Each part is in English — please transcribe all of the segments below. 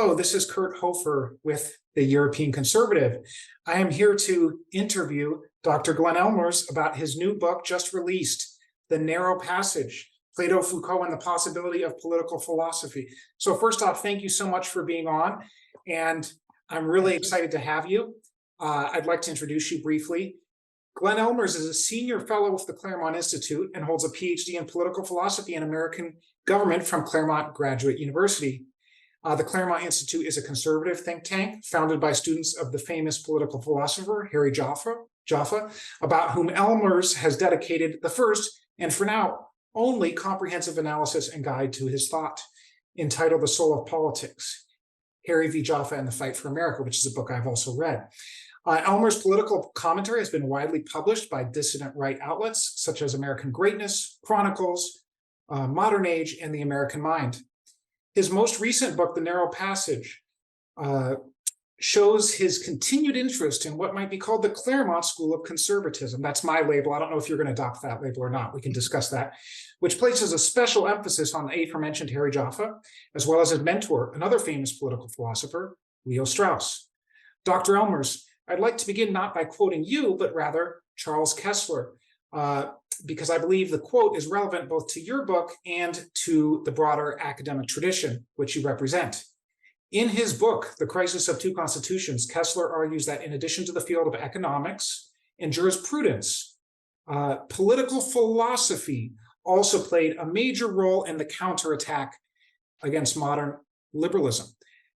Hello, this is Kurt Hofer with the European Conservative. I am here to interview Dr. Glenn Ellmers about his new book just released, The Narrow Passage, Plato, Foucault, and the Possibility of Political Philosophy. So first off, thank you so much for being on, and I'm really excited to have you. I'd like to introduce you briefly. Glenn Ellmers is a senior fellow with the Claremont Institute and holds a PhD in political philosophy and American government from Claremont Graduate University. The Claremont Institute is a conservative think tank founded by students of the famous political philosopher Harry Jaffa, about whom Ellmers has dedicated the first, and for now, only comprehensive analysis and guide to his thought, entitled The Soul of Politics, Harry v. Jaffa and the Fight for America, which is a book I've also read. Ellmers' political commentary has been widely published by dissident right outlets such as American Greatness, Chronicles, Modern Age, and The American Mind. His most recent book, The Narrow Passage, shows his continued interest in what might be called the Claremont School of Conservatism. That's my label. I don't know if you're going to adopt that label or not. We can discuss that, which places a special emphasis on the aforementioned Harry Jaffa, as well as his mentor, another famous political philosopher, Leo Strauss. Dr. Ellmers, I'd like to begin not by quoting you, but rather Charles Kessler, because I believe the quote is relevant both to your book and to the broader academic tradition which you represent. In his book, The Crisis of Two Constitutions, Kessler argues that in addition to the field of economics and jurisprudence, political philosophy also played a major role in the counterattack against modern liberalism.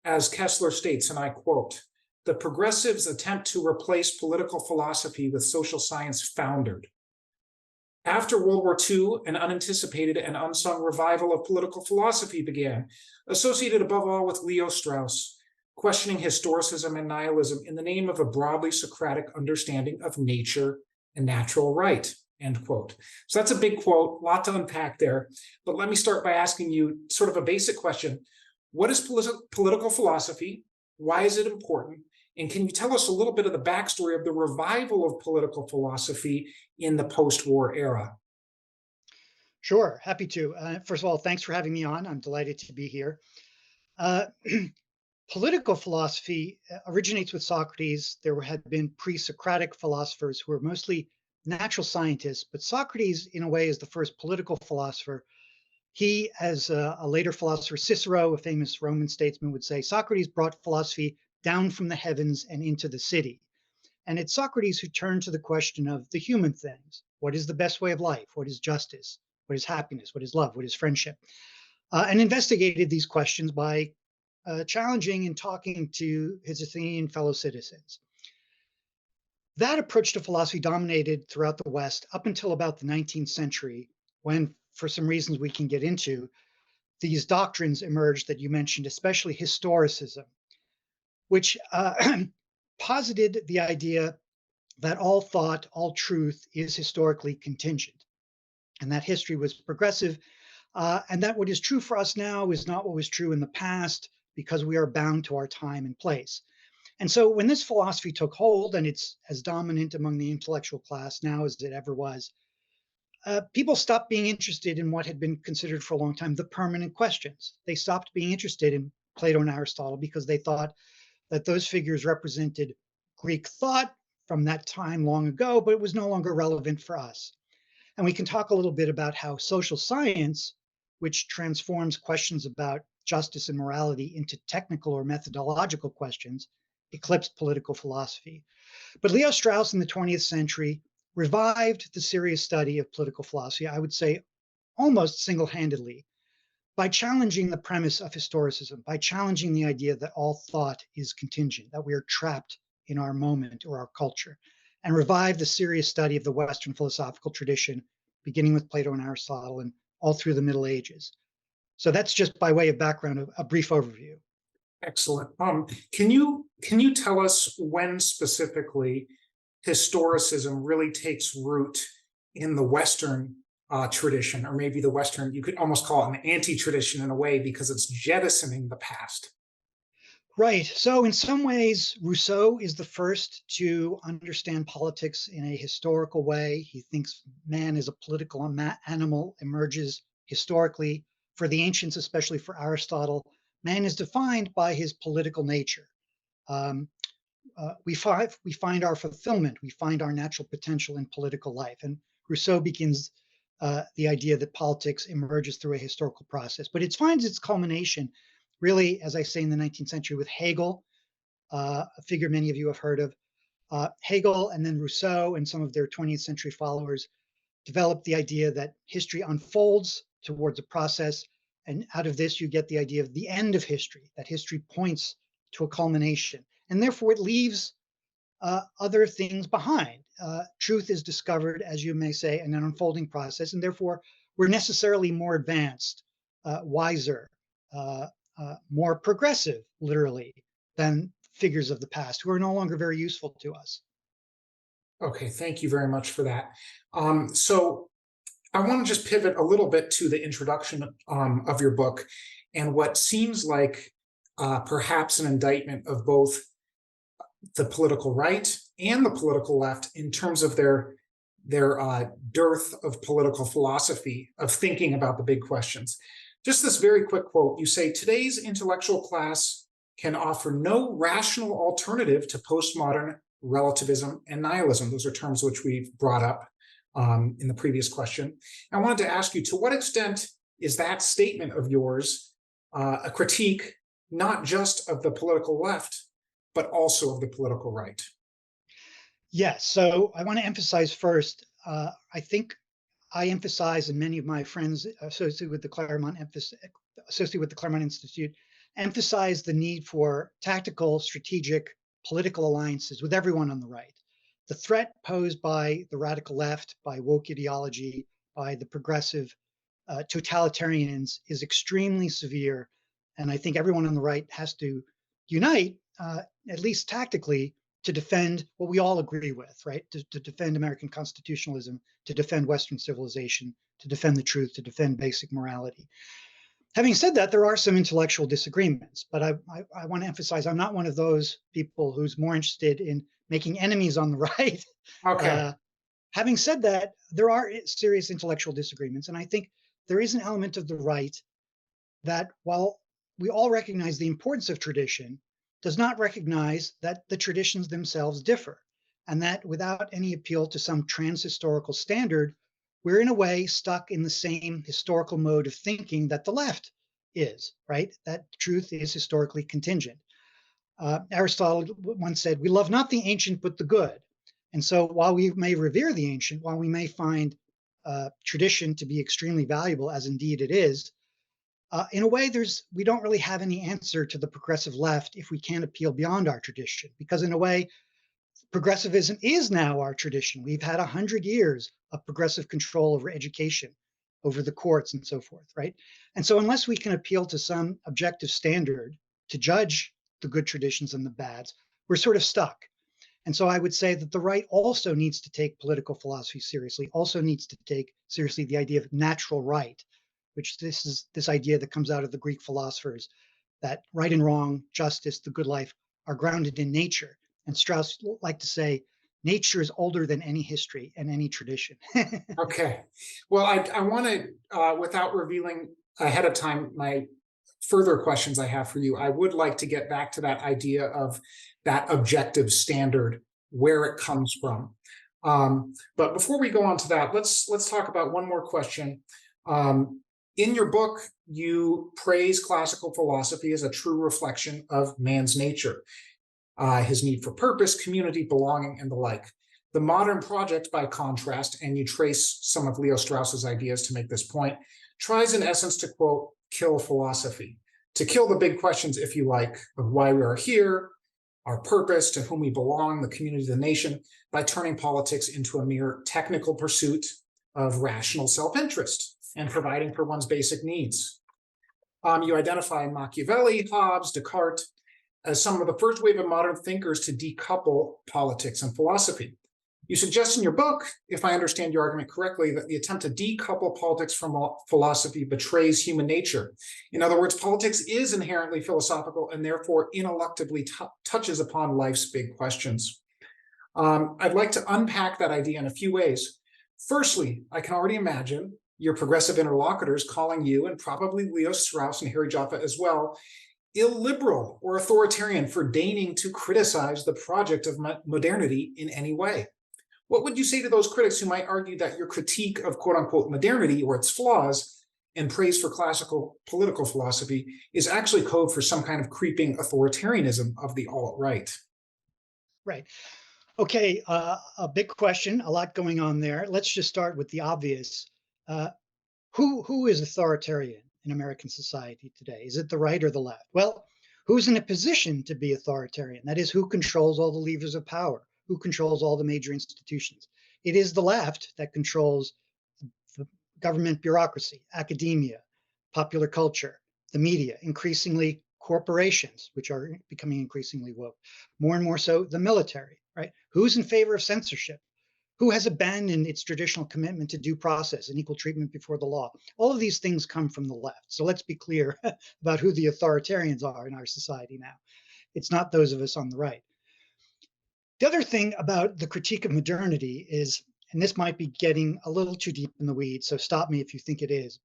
As Kessler states, and I quote, "The progressives' attempt to replace political philosophy with social science foundered. After World War II, an unanticipated and unsung revival of political philosophy began, associated above all with Leo Strauss, questioning historicism and nihilism in the name of a broadly Socratic understanding of nature and natural right," end quote. So that's a big quote, a lot to unpack there. But let me start by asking you sort of a basic question. What is political philosophy? Why is it important? And can you tell us a little bit of the backstory of the revival of political philosophy in the post-war era? Sure, happy to. First of all, thanks for having me on. I'm delighted to be here. Uh, Political philosophy originates with Socrates. There had been pre-Socratic philosophers who were mostly natural scientists, but Socrates, in a way, is the first political philosopher. He, as a later philosopher, Cicero, a famous Roman statesman, would say, Socrates brought philosophy down from the heavens and into the city. And it's Socrates who turned to the question of the human things. What is the best way of life? What is justice? What is happiness? What is love? What is friendship? And investigated these questions by challenging and talking to his Athenian fellow citizens. That approach to philosophy dominated throughout the West up until about the 19th century, when, for some reasons we can get into, these doctrines emerged that you mentioned, especially historicism, which posited the idea that all thought, all truth is historically contingent, and that history was progressive, and that what is true for us now is not what was true in the past, because we are bound to our time and place. And so when this philosophy took hold, and it's as dominant among the intellectual class now as it ever was, people stopped being interested in what had been considered for a long time the permanent questions. They stopped being interested in Plato and Aristotle because they thought that those figures represented Greek thought from that time long ago, but it was no longer relevant for us. And we can talk a little bit about how social science, which transforms questions about justice and morality into technical or methodological questions, eclipsed political philosophy. But Leo Strauss in the 20th century revived the serious study of political philosophy, I would say almost single-handedly, by challenging the premise of historicism, by challenging the idea that all thought is contingent, that we are trapped in our moment or our culture, and revive the serious study of the Western philosophical tradition, beginning with Plato and Aristotle and all through the Middle Ages. So that's just by way of background, a brief overview. Excellent. Can you tell us when specifically historicism really takes root in the Western tradition, or maybe the Western, you could almost call it an anti-tradition in a way, because it's jettisoning the past? Right. So in some ways, Rousseau is the first to understand politics in a historical way. He thinks man as a political animal emerges historically. For the ancients, especially for Aristotle, man is defined by his political nature. Um, we find our fulfillment, we find our natural potential in political life. And Rousseau begins the idea that politics emerges through a historical process, but it finds its culmination really, as I say, in the 19th century with Hegel, a figure many of you have heard of. Hegel and then Rousseau and some of their 20th century followers developed the idea that history unfolds towards a process, and out of this you get the idea of the end of history, that history points to a culmination, and therefore it leaves other things behind. Truth is discovered, as you may say, in an unfolding process, and therefore we're necessarily more advanced, wiser, uh, more progressive, literally, than figures of the past who are no longer very useful to us. Okay, thank you very much for that. So I want to just pivot a little bit to the introduction of your book and what seems like perhaps an indictment of both the political right and the political left in terms of their dearth of political philosophy, of thinking about the big questions. Just this very quick quote, you say, today's intellectual class can offer no rational alternative to postmodern relativism and nihilism. Those are terms which we've brought up in the previous question. I wanted to ask you, to what extent is that statement of yours a critique not just of the political left, but also of the political right? Yes, so I want to emphasize first, I think I emphasize, and many of my friends associated with the Claremont Institute emphasize the need for tactical, strategic, political alliances with everyone on the right. The threat posed by the radical left, by woke ideology, by the progressive totalitarians is extremely severe, and I think everyone on the right has to unite, at least tactically, to defend what we all agree with, right? To defend American constitutionalism, to defend Western civilization, to defend the truth, to defend basic morality. Having said that, there are some intellectual disagreements, but I want to emphasize I'm not one of those people who's more interested in making enemies on the right. Okay. Uh, Having said that, there are serious intellectual disagreements, and I think there is an element of the right that, while we all recognize the importance of tradition, does not recognize that the traditions themselves differ, and that without any appeal to some trans-historical standard, we're in a way stuck in the same historical mode of thinking that the left is, right? That truth is historically contingent. Aristotle once said, we love not the ancient, but the good. And so while we may revere the ancient, while we may find tradition to be extremely valuable, as indeed it is, in a way, we don't really have any answer to the progressive left if we can't appeal beyond our tradition, because in a way, progressivism is now our tradition. We've had 100 years of progressive control over education, over the courts and so forth, right? And so unless we can appeal to some objective standard to judge the good traditions and the bads, we're sort of stuck. And so I would say that the right also needs to take political philosophy seriously, also needs to take seriously the idea of natural right, which this is this idea that comes out of the Greek philosophers, that right and wrong, justice, the good life are grounded in nature. And Strauss liked to say, nature is older than any history and any tradition. Okay. Well, I want to, without revealing ahead of time my further questions I have for you, I would like to get back to that idea of that objective standard, where it comes from. But before we go on to that, let's talk about one more question. In your book, you praise classical philosophy as a true reflection of man's nature, his need for purpose, community, belonging, and the like. The modern project, by contrast, and you trace some of Leo Strauss's ideas to make this point, tries in essence to, quote, kill philosophy, to kill the big questions, if you like, of why we are here, our purpose, to whom we belong, the community, the nation, by turning politics into a mere technical pursuit of rational self-interest and providing for one's basic needs. You identify Machiavelli, Hobbes, Descartes as some of the first wave of modern thinkers to decouple politics and philosophy. You suggest in your book, if I understand your argument correctly, that the attempt to decouple politics from philosophy betrays human nature. In other words, politics is inherently philosophical and therefore ineluctably touches upon life's big questions. I'd like to unpack that idea in a few ways. Firstly, I can already imagine your progressive interlocutors calling you, and probably Leo Strauss and Harry Jaffa as well, illiberal or authoritarian for deigning to criticize the project of modernity in any way. What would you say to those critics who might argue that your critique of quote unquote modernity or its flaws and praise for classical political philosophy is actually code for some kind of creeping authoritarianism of the alt-right? Right. Okay, a big question, a lot going on there. Let's just start with the obvious. Uh, who is authoritarian in American society today? Is it the right or the left? Well, who's in a position to be authoritarian? That is, who controls all the levers of power? Who controls all the major institutions? It is the left that controls the government bureaucracy, academia, popular culture, the media, increasingly corporations, which are becoming increasingly woke, more and more so the military, right? Who's in favor of censorship? Who has abandoned its traditional commitment to due process and equal treatment before the law? All of these things come from the left. So let's be clear about who the authoritarians are in our society now. It's not those of us on the right. The other thing about the critique of modernity is, and this might be getting a little too deep in the weeds, so stop me if you think it is,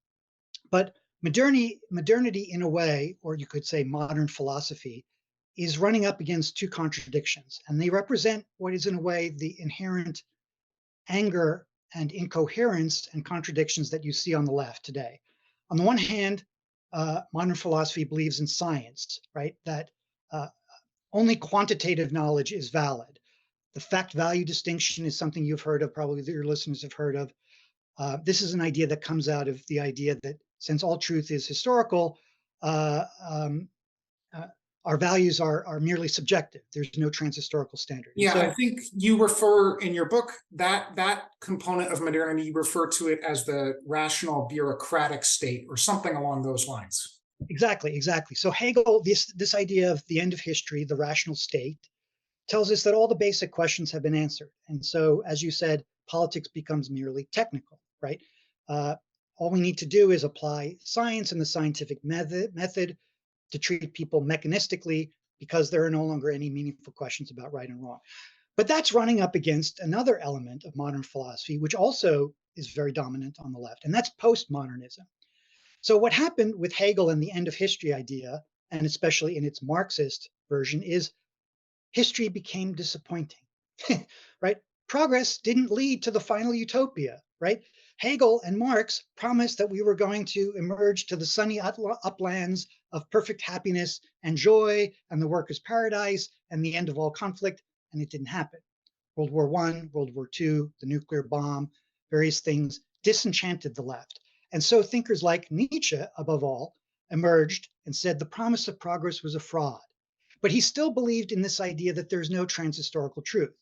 but modernity in a way, or you could say modern philosophy, is running up against two contradictions, and they represent what is in a way the inherent anger and incoherence and contradictions that you see on the left today. On the one hand, modern philosophy believes in science, right? That uh, only quantitative knowledge is valid. The fact value distinction is something you've heard of, probably that your listeners have heard of. This is an idea that comes out of the idea that since all truth is historical, uh, um, uh, our values are merely subjective. There's no transhistorical standard. And Yeah, I so think you refer in your book that component of modernity, you refer to it as the rational bureaucratic state or something along those lines. exactly. So Hegel, this idea of the end of history, the rational state, tells us that all the basic questions have been answered. And so, as you said, politics becomes merely technical, right? All we need to do is apply science and the scientific method to treat people mechanistically because there are no longer any meaningful questions about right and wrong. But that's running up against another element of modern philosophy, which also is very dominant on the left, and that's postmodernism. So, what happened with Hegel and the end of history idea, and especially in its Marxist version, is history became disappointing, right? Progress didn't lead to the final utopia, right? Hegel and Marx promised that we were going to emerge to the sunny uplands of perfect happiness and joy and the workers' paradise and the end of all conflict, and it didn't happen. World War I, World War II, the nuclear bomb, various things disenchanted the left. And so thinkers like Nietzsche, above all, emerged and said the promise of progress was a fraud. But he still believed in this idea that there's no transhistorical truth.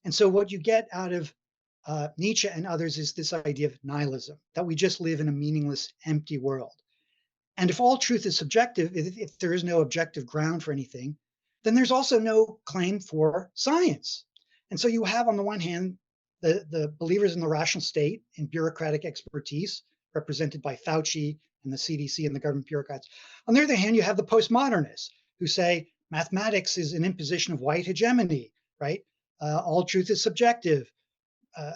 And so what you get out of Nietzsche and others is this idea of nihilism, that we just live in a meaningless, empty world. And if all truth is subjective, if there is no objective ground for anything, then there's also no claim for science. And so you have, on the one hand, the believers in the rational state and bureaucratic expertise, represented by Fauci and the CDC and the government bureaucrats. On the other hand, you have the postmodernists who say mathematics is an imposition of white hegemony, right? All truth is subjective. Uh,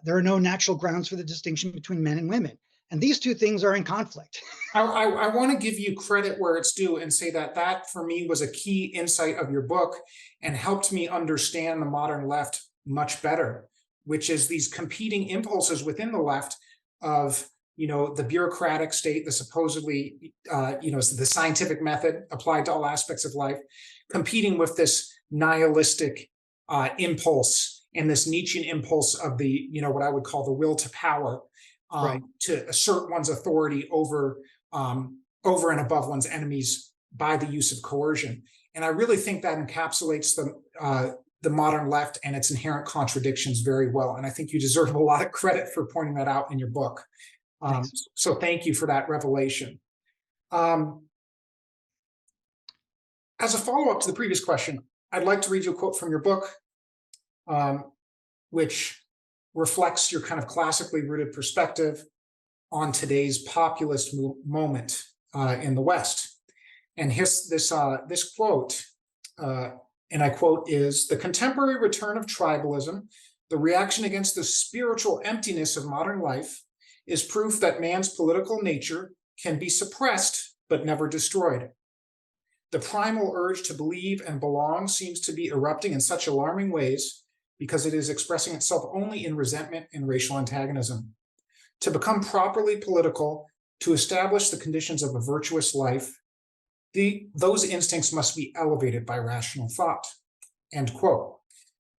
there are no natural grounds for the distinction between men and women. And these two things are in conflict. I want to give you credit where it's due and say that for me was a key insight of your book and helped me understand the modern left much better, which is these competing impulses within the left of, the bureaucratic state, the supposedly, the scientific method applied to all aspects of life, competing with this nihilistic impulse and this Nietzschean impulse of the, what I would call the will to power, Right. to assert one's authority over and above one's enemies by the use of coercion. And I really think that encapsulates the modern left and its inherent contradictions very well. And I think you deserve a lot of credit for pointing that out in your book. So thank you for that revelation. As a follow-up to the previous question, I'd like to read you a quote from your book, which reflects your kind of classically rooted perspective on today's populist moment in the West. And this quote, and I quote, is the contemporary return of tribalism, the reaction against the spiritual emptiness of modern life, is proof that man's political nature can be suppressed but never destroyed. The primal urge to believe and belong seems to be erupting in such alarming ways because it is expressing itself only in resentment and racial antagonism. To become properly political, to establish the conditions of a virtuous life, those instincts must be elevated by rational thought. End quote.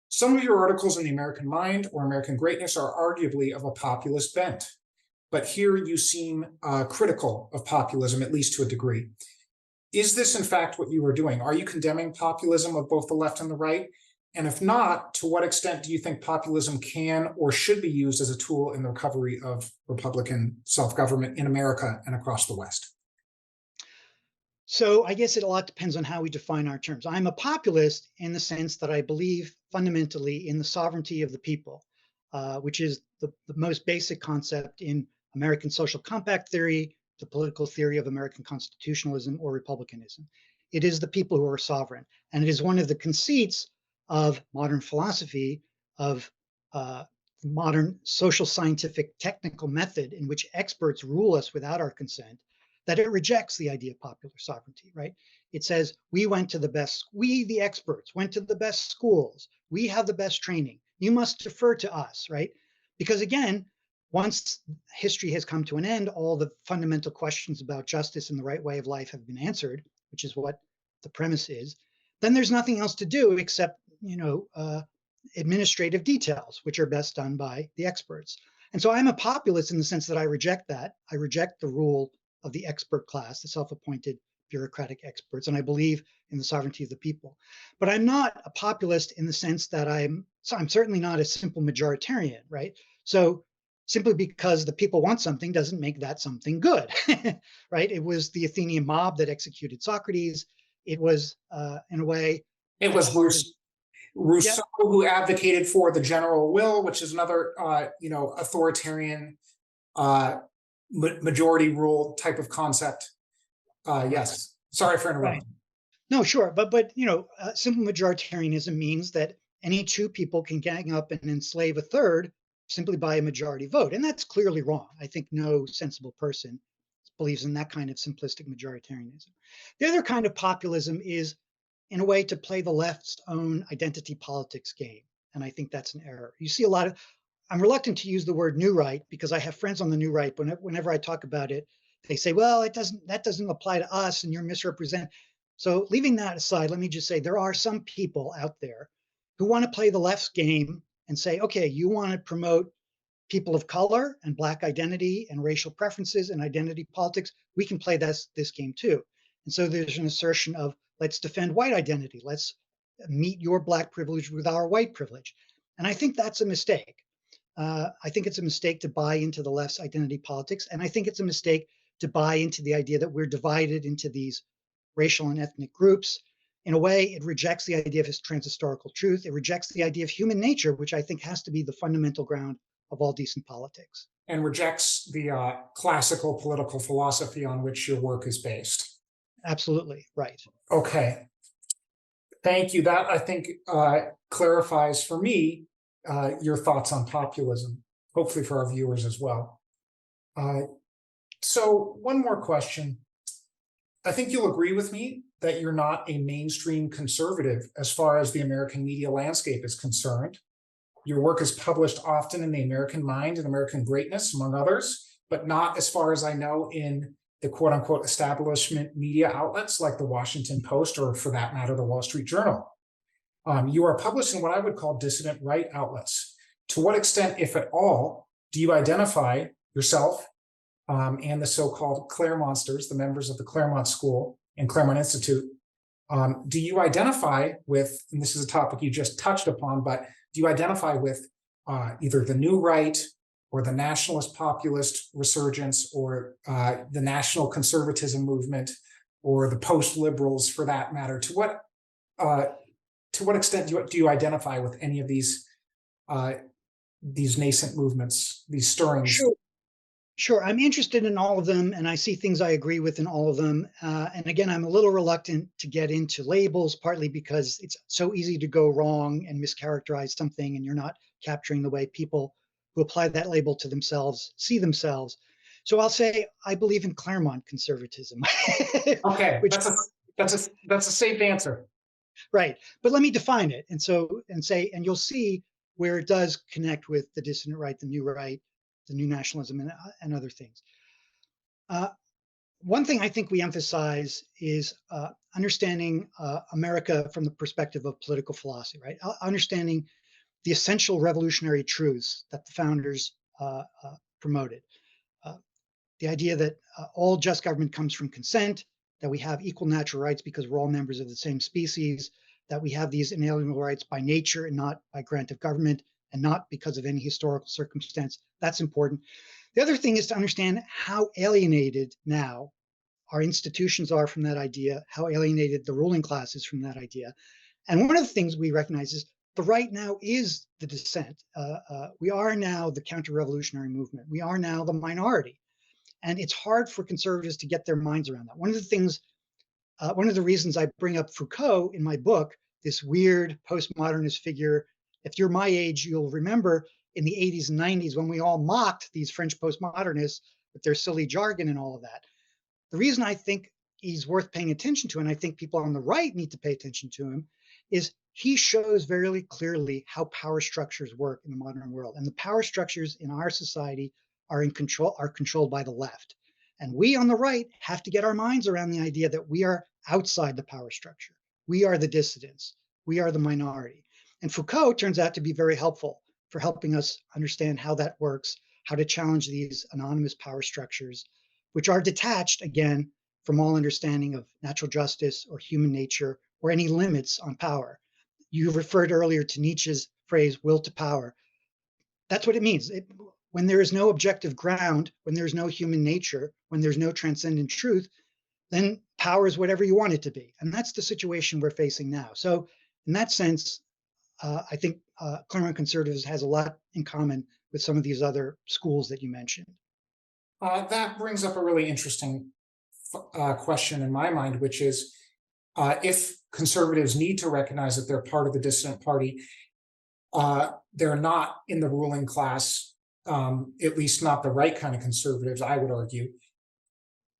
Some of your articles in the American Mind or American Greatness are arguably of a populist bent, but here you seem critical of populism, at least to a degree. Is this in fact what you are doing? Are you condemning populism of both the left and the right? And if not, to what extent do you think populism can or should be used as a tool in the recovery of Republican self-government in America and across the West? So I guess it a lot depends on how we define our terms. I'm a populist in the sense that I believe fundamentally in the sovereignty of the people, which is the most basic concept in American social compact theory, the political theory of American constitutionalism or republicanism. It is the people who are sovereign. And it is one of the conceits of modern philosophy, of modern social scientific technical method in which experts rule us without our consent, that it rejects the idea of popular sovereignty, right? It says, we the experts, went to the best schools. We have the best training. You must defer to us, right? Because again, once history has come to an end, all the fundamental questions about justice and the right way of life have been answered, which is what the premise is. Then there's nothing else to do except, administrative details, which are best done by the experts. And so I'm a populist in the sense that I reject that. I reject the rule of the expert class, the self-appointed bureaucratic experts, and I believe in the sovereignty of the people. But I'm not a populist in the sense that I'm certainly not a simple majoritarian, right? So simply because the people want something doesn't make that something good, right? It was the Athenian mob that executed Socrates. It was, in a way, It was Rousseau who advocated for the general will, which is another, authoritarian majority rule type of concept. Yes. Sorry for interrupting. Right. No, sure, but simple majoritarianism means that any two people can gang up and enslave a third simply by a majority vote, and that's clearly wrong. I think no sensible person believes in that kind of simplistic majoritarianism. The other kind of populism is, in a way, to play the left's own identity politics game, and I think that's an error. You see a lot of. I'm reluctant to use the word new right because I have friends on the new right. Whenever I talk about it, they say, "Well, that doesn't apply to us, and you're misrepresenting." So leaving that aside, let me just say there are some people out there who want to play the left's game and say, okay, you want to promote people of color and Black identity and racial preferences and identity politics. We can play this game too. And so there's an assertion of let's defend white identity. Let's meet your Black privilege with our white privilege. And I think that's a mistake. I think it's a mistake to buy into the left's identity politics. And I think it's a mistake to buy into the idea that we're divided into these racial and ethnic groups. In a way, it rejects the idea of transhistorical truth. It rejects the idea of human nature, which I think has to be the fundamental ground of all decent politics. And rejects the classical political philosophy on which your work is based. Absolutely, right. Okay. Thank you. That, I think, clarifies for me your thoughts on populism, hopefully for our viewers as well. So one more question. I think you'll agree with me that you're not a mainstream conservative as far as the American media landscape is concerned. Your work is published often in the American Mind and American Greatness, among others, but not, as far as I know, in the quote unquote establishment media outlets like the Washington Post or, for that matter, the Wall Street Journal. You are published in what I would call dissident right outlets. To what extent, if at all, do you identify yourself and the so-called Claremontsters, the members of the Claremont School and Claremont Institute, do you identify with, and this is a topic you just touched upon, but do you identify with either the new right or the nationalist populist resurgence or the national conservatism movement or the post-liberals for that matter? To what extent do you identify with any of these nascent movements, these stirrings? Sure. I'm interested in all of them, and I see things I agree with in all of them. And again, I'm a little reluctant to get into labels, partly because it's so easy to go wrong and mischaracterize something, and you're not capturing the way people who apply that label to themselves see themselves. So I'll say I believe in Claremont conservatism. Okay, That's a safe answer. Right. But let me define it. And you'll see where it does connect with the dissident right, the new nationalism, and other things. Uh, One thing I think we emphasize is understanding America from the perspective of political philosophy, right? Understanding the essential revolutionary truths that the founders promoted. Uh, the idea that all just government comes from consent, that we have equal natural rights because we're all members of the same species, that we have these inalienable rights by nature and not by grant of government, and not because of any historical circumstance. That's important. The other thing is to understand how alienated now our institutions are from that idea, how alienated the ruling class is from that idea. And one of the things we recognize is the right now is the dissent. We are now the counter-revolutionary movement. We are now the minority. And it's hard for conservatives to get their minds around that. One of the reasons I bring up Foucault in my book, this weird postmodernist figure. If you're my age, you'll remember in the 80s and 90s when we all mocked these French postmodernists with their silly jargon and all of that. The reason I think he's worth paying attention to, and I think people on the right need to pay attention to him, is he shows very clearly how power structures work in the modern world. And the power structures in our society are controlled by the left. And we on the right have to get our minds around the idea that we are outside the power structure. We are the dissidents. We are the minority. And Foucault turns out to be very helpful for helping us understand how that works, how to challenge these anonymous power structures, which are detached, again, from all understanding of natural justice or human nature or any limits on power. You referred earlier to Nietzsche's phrase, will to power. That's what it means. When there is no objective ground, when there's no human nature, when there's no transcendent truth, then power is whatever you want it to be. And that's the situation we're facing now. So, in that sense, I think Claremont Conservatives has a lot in common with some of these other schools that you mentioned. That brings up a really interesting question in my mind, which is if conservatives need to recognize that they're part of the dissident party, they're not in the ruling class, at least not the right kind of conservatives, I would argue.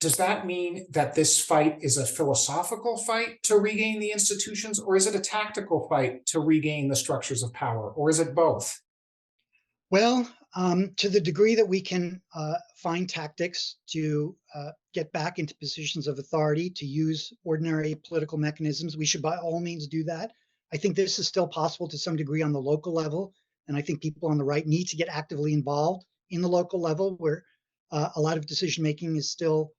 Does that mean that this fight is a philosophical fight to regain the institutions, or is it a tactical fight to regain the structures of power, or is it both? Well, to the degree that we can find tactics to get back into positions of authority, to use ordinary political mechanisms, we should by all means do that. I think this is still possible to some degree on the local level. And I think people on the right need to get actively involved in the local level where a lot of decision making is still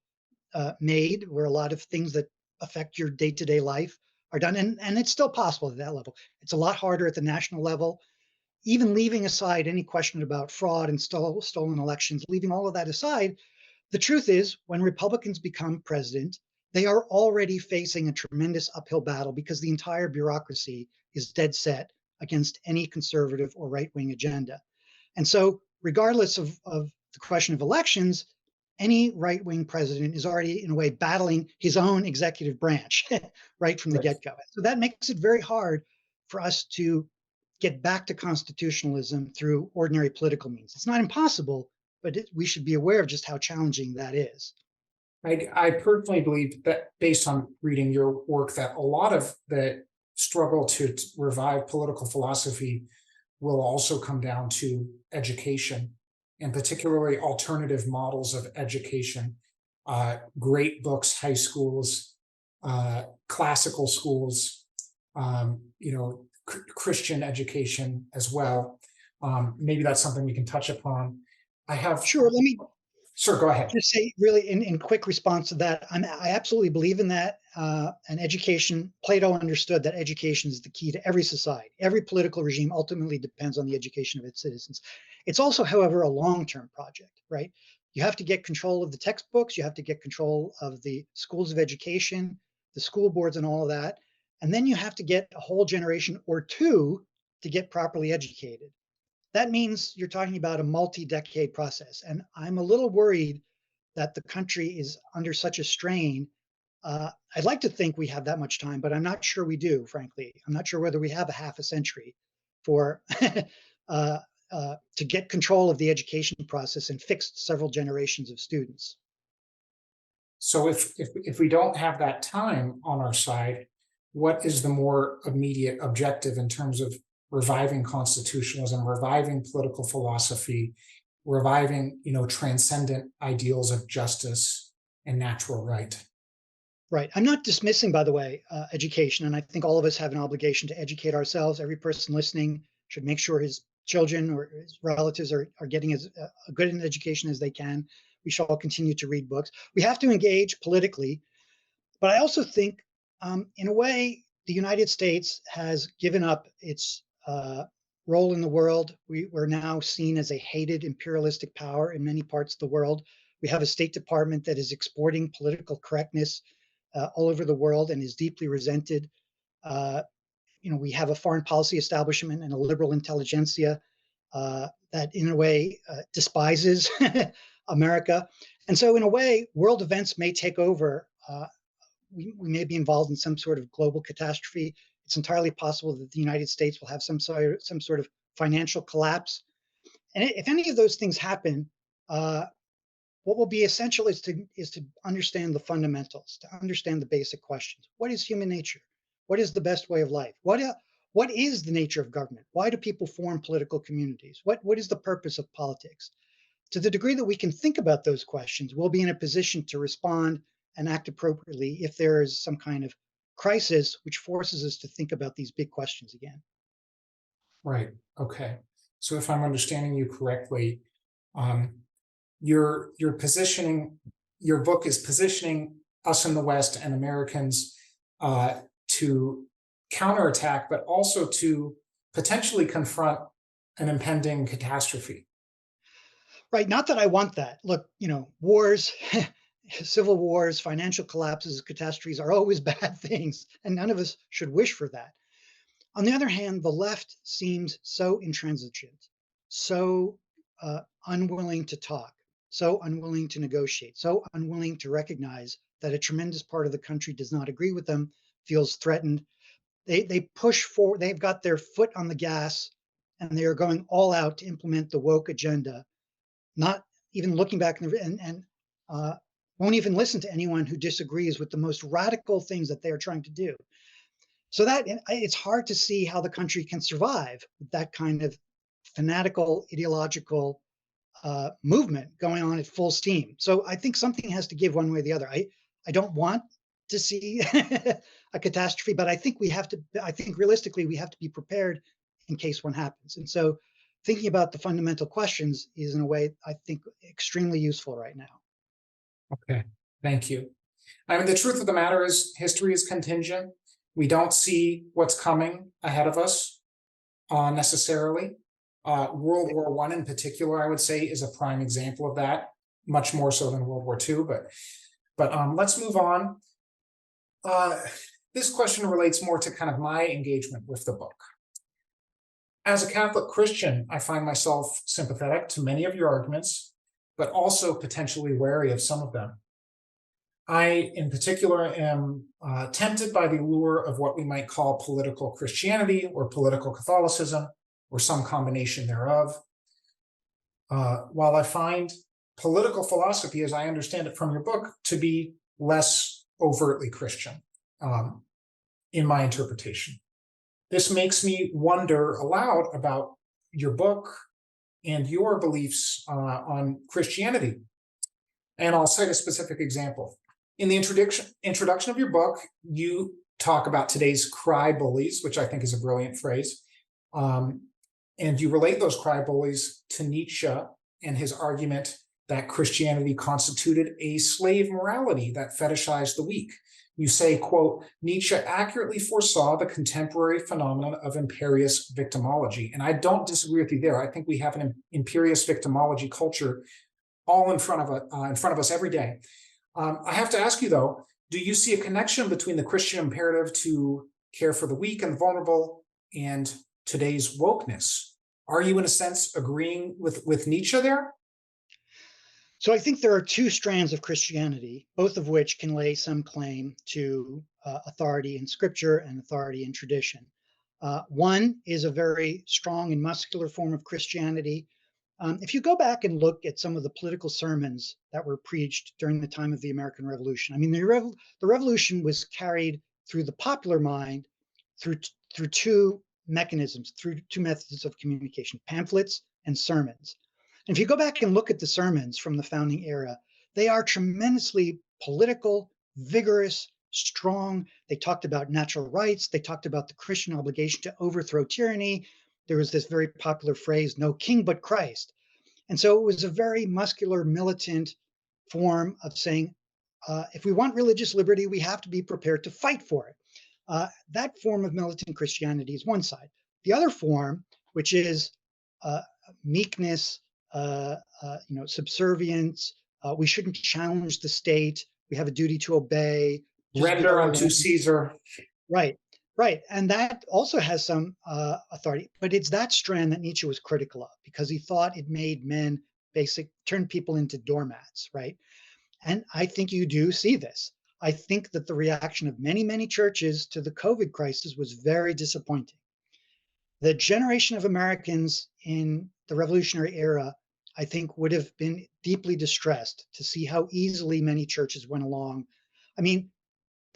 made, where a lot of things that affect your day to day life are done. And it's still possible at that level. It's a lot harder at the national level, even leaving aside any question about fraud and stolen elections, leaving all of that aside. The truth is, when Republicans become president, they are already facing a tremendous uphill battle because the entire bureaucracy is dead set against any conservative or right wing agenda. And so, regardless of the question of elections, any right wing president is already, in a way, battling his own executive branch right from the Right. get go. So, that makes it very hard for us to get back to constitutionalism through ordinary political means. It's not impossible, but we should be aware of just how challenging that is. I personally believe that, based on reading your work, that a lot of the struggle to revive political philosophy will also come down to education, and particularly alternative models of education. Great books, high schools, classical schools, Christian education as well. Maybe that's something we can touch upon. I have, Sure, let me sir, go ahead. just say really in quick response to that, I absolutely believe in that. And education, Plato understood that education is the key to every society. Every political regime ultimately depends on the education of its citizens. It's also, however, a long-term project, right? You have to get control of the textbooks, you have to get control of the schools of education, the school boards and all of that. And then you have to get a whole generation or two to get properly educated. That means you're talking about a multi-decade process. And I'm a little worried that the country is under such a strain. I'd like to think we have that much time, but I'm not sure we do, frankly. I'm not sure whether we have a half a century for to get control of the education process and fix several generations of students. So if we don't have that time on our side, what is the more immediate objective in terms of reviving constitutionalism, reviving political philosophy, reviving, transcendent ideals of justice and natural right? Right. I'm not dismissing, by the way, education, and I think all of us have an obligation to educate ourselves. Every person listening should make sure his children or his relatives are getting as good an education as they can. We should all continue to read books. We have to engage politically, but I also think, in a way, the United States has given up its role in the world. We're now seen as a hated imperialistic power in many parts of the world. We have a State Department that is exporting political correctness all over the world and is deeply resented. Uh, we have a foreign policy establishment and a liberal intelligentsia that, in a way, despises America. And so, in a way, world events may take over. We may be involved in some sort of global catastrophe. It's entirely possible that the United States will have some sort of financial collapse. And if any of those things happen, what will be essential is to understand the fundamentals, to understand the basic questions. What is human nature? What is the best way of life? What is the nature of government? Why do people form political communities? What is the purpose of politics? To the degree that we can think about those questions, we'll be in a position to respond and act appropriately if there is some kind of crisis which forces us to think about these big questions again. Right. Okay. So if I'm understanding you correctly, um, you're positioning, your book is positioning us in the West and Americans to counterattack, but also to potentially confront an impending catastrophe. Right. Not that I want that. Look, wars, civil wars, financial collapses, catastrophes are always bad things, and none of us should wish for that. On the other hand, the left seems so intransigent, so unwilling to talk, so unwilling to negotiate, so unwilling to recognize that a tremendous part of the country does not agree with them, feels threatened. They push forward. They've got their foot on the gas, and they are going all out to implement the woke agenda, not even looking back and won't even listen to anyone who disagrees with the most radical things that they are trying to do. So that it's hard to see how the country can survive with that kind of fanatical ideological movement going on at full steam. So I think something has to give one way or the other. I don't want to see a catastrophe, but I think we have to. I think realistically we have to be prepared in case one happens. And so thinking about the fundamental questions is, in a way, I think extremely useful right now. Okay. Thank you. I mean, the truth of the matter is history is contingent. We don't see what's coming ahead of us necessarily. World War One in particular, I would say, is a prime example of that, much more so than World War II. But let's move on. This question relates more to kind of my engagement with the book. As a Catholic Christian, I find myself sympathetic to many of your arguments, but also potentially wary of some of them. I, in particular, am tempted by the allure of what we might call political Christianity or political Catholicism, or some combination thereof. While I find political philosophy, as I understand it from your book, to be less overtly Christian in my interpretation. This makes me wonder aloud about your book and your beliefs on Christianity. And I'll cite a specific example. In the introduction of your book, you talk about today's cry bullies, which I think is a brilliant phrase. And you relate those cry bullies to Nietzsche and his argument that Christianity constituted a slave morality that fetishized the weak. You say, quote, Nietzsche accurately foresaw the contemporary phenomenon of imperious victimology. And I don't disagree with you there. I think we have an imperious victimology culture all in front of us every day. I have to ask you, though, do you see a connection between the Christian imperative to care for the weak and vulnerable and today's wokeness? Are you, in a sense, agreeing with Nietzsche there? So I think there are two strands of Christianity, both of which can lay some claim to authority in scripture and authority in tradition. One is a very strong and muscular form of Christianity If you go back and look at some of the political sermons that were preached during the time of the American Revolution, I mean, the revolution was carried through the popular mind through through two mechanisms, through two methods of communication: pamphlets and sermons. And if you go back and look at the sermons from the founding era, they are tremendously political, vigorous, strong. They talked about natural rights. They talked about the Christian obligation to overthrow tyranny. There was this very popular phrase, no king but Christ. And so it was a very muscular, militant form of saying, if we want religious liberty, we have to be prepared to fight for it. That form of militant Christianity is one side. The other form, which is uh, meekness, subservience, we shouldn't challenge the state. We have a duty to obey, just do Render our unto own. Caesar. Right, right. And that also has some authority, but it's that strand that Nietzsche was critical of because he thought it made men turn people into doormats, right? And I think you do see this. I think that the reaction of many, many churches to the COVID crisis was very disappointing. The generation of Americans in the revolutionary era, I think, would have been deeply distressed to see how easily many churches went along. I mean,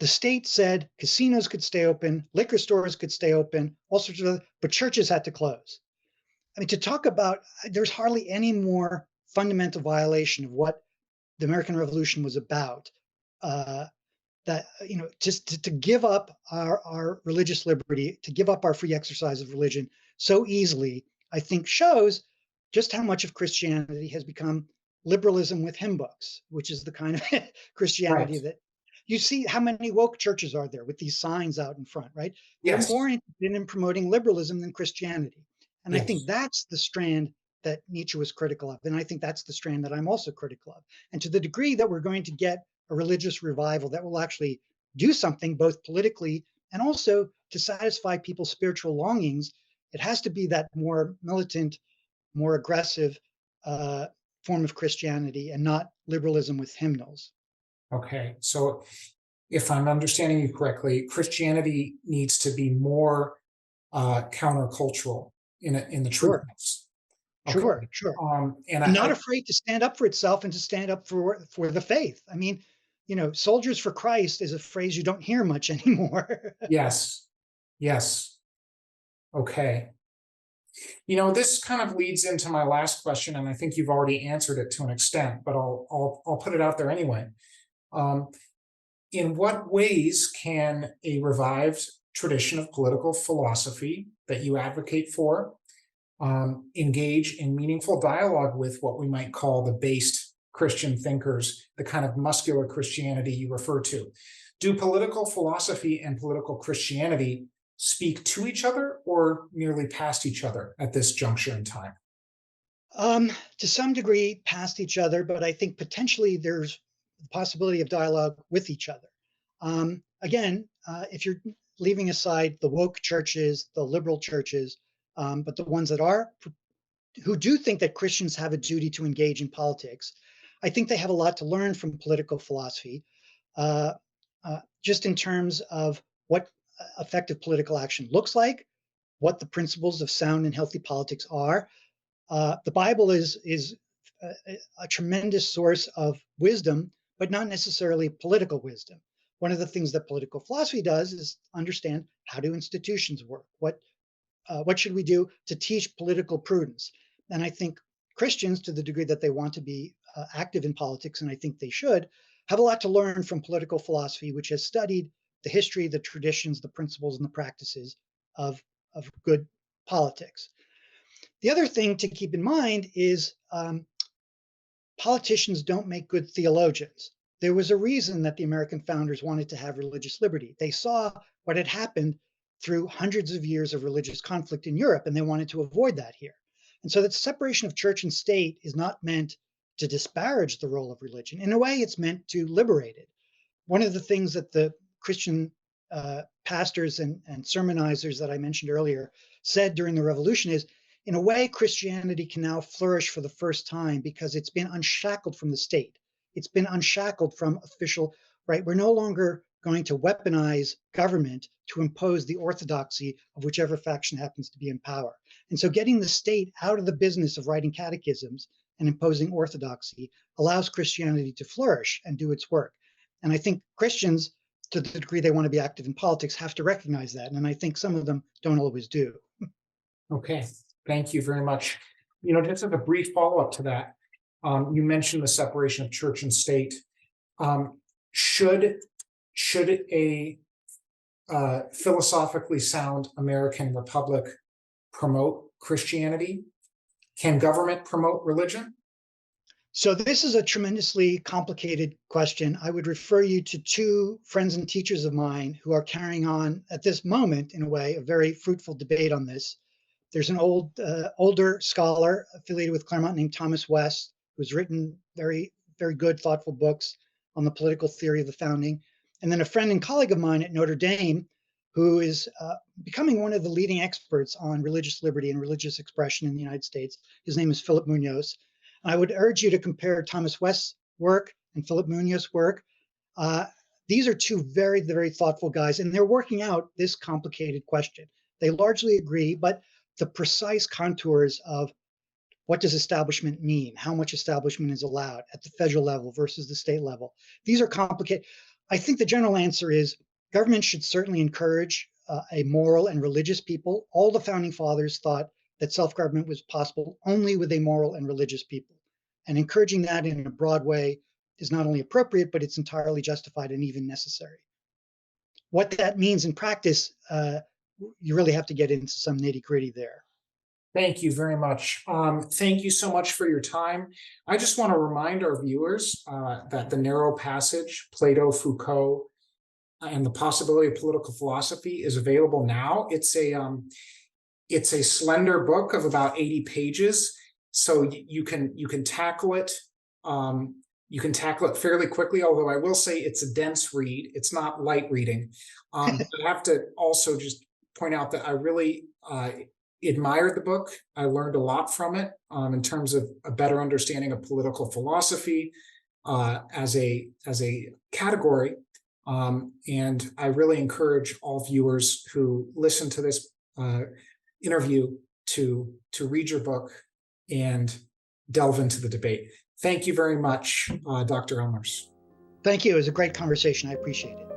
the state said casinos could stay open, liquor stores could stay open, all sorts of other, but churches had to close. I mean, to talk about, there's hardly any more fundamental violation of what the American Revolution was about. Uh, that just to give up our religious liberty, to give up our free exercise of religion so easily, I think shows just how much of Christianity has become liberalism with hymn books, which is the kind of Right. Christianity that you see. How many woke churches are there with these signs out in front, right? They're Yes. more interested in promoting liberalism than Christianity. And I think Yes. that's the strand that Nietzsche was critical of. And I think that's the strand that I'm also critical of. And to the degree that we're going to get a religious revival that will actually do something both politically and also to satisfy people's spiritual longings, it has to be that more militant, more aggressive uh, form of Christianity and not liberalism with hymnals. Okay. So if I'm understanding you correctly, Christianity needs to be more countercultural in the true Sure, sense. Okay. sure, sure. And And not afraid to stand up for itself and to stand up for the faith. I mean, soldiers for Christ is a phrase you don't hear much anymore. yes, yes. Okay. This kind of leads into my last question, and I think you've already answered it to an extent, but I'll put it out there anyway. Um, in what ways can a revived tradition of political philosophy that you advocate for engage in meaningful dialogue with what we might call the based Christian thinkers, the kind of muscular Christianity you refer to? Do political philosophy and political Christianity speak to each other or merely past each other at this juncture in time? To some degree, past each other, but I think potentially there's the possibility of dialogue with each other. Again, if you're leaving aside the woke churches, the liberal churches, but the ones that are who do think that Christians have a duty to engage in politics, I think they have a lot to learn from political philosophy, uh, just in terms of what effective political action looks like, what the principles of sound and healthy politics are. The Bible is a tremendous source of wisdom, but not necessarily political wisdom. One of the things that political philosophy does is understand how do institutions work. What should we do to teach political prudence? And I think Christians, to the degree that they want to be active in politics, and I think they should, have a lot to learn from political philosophy, which has studied the history, the traditions, the principles, and the practices of good politics. The other thing to keep in mind is politicians don't make good theologians. There was a reason that the American founders wanted to have religious liberty. They saw what had happened through hundreds of years of religious conflict in Europe, and they wanted to avoid that here. And so that separation of church and state is not meant to disparage the role of religion. In a way, it's meant to liberate it. One of the things that the Christian pastors and sermonizers that I mentioned earlier said during the revolution is, in a way, Christianity can now flourish for the first time because it's been unshackled from the state. It's been unshackled from official, right? We're no longer going to weaponize government to impose the orthodoxy of whichever faction happens to be in power. And so getting the state out of the business of writing catechisms and imposing orthodoxy allows Christianity to flourish and do its work. And I think Christians, to the degree they want to be active in politics, have to recognize that. And I think some of them don't always do. Okay, thank you very much. Just as a brief follow-up to that, you mentioned the separation of church and state. Should a philosophically sound American republic promote Christianity? Can government promote religion? So this is a tremendously complicated question. I would refer you to two friends and teachers of mine who are carrying on at this moment, in a way, a very fruitful debate on this. There's an older scholar affiliated with Claremont named Thomas West, who's written very, very good, thoughtful books on the political theory of the founding. And then a friend and colleague of mine at Notre Dame, who is becoming one of the leading experts on religious liberty and religious expression in the United States. His name is Philip Munoz. I would urge you to compare Thomas West's work and Philip Munoz's work. These are two very, very thoughtful guys, and they're working out this complicated question. They largely agree, but the precise contours of what does establishment mean, how much establishment is allowed at the federal level versus the state level, these are complicated. I think the general answer is government should certainly encourage a moral and religious people. All the founding fathers thought that self-government was possible only with a moral and religious people. And encouraging that in a broad way is not only appropriate, but it's entirely justified and even necessary. What that means in practice, you really have to get into some nitty-gritty there. Thank you very much. Thank you so much for your time. I just want to remind our viewers that The Narrow Passage, Plato, Foucault, and the Possibility of Political Philosophy is available now. It's a slender book of about 80 pages, so you can tackle it. You can tackle it fairly quickly, although I will say it's a dense read. It's not light reading. I have to also just point out that I really admired the book. I learned a lot from it in terms of a better understanding of political philosophy as a category. And I really encourage all viewers who listen to this interview to read your book and delve into the debate. Thank you very much, Dr. Ellmers. Thank you. It was a great conversation. I appreciate it.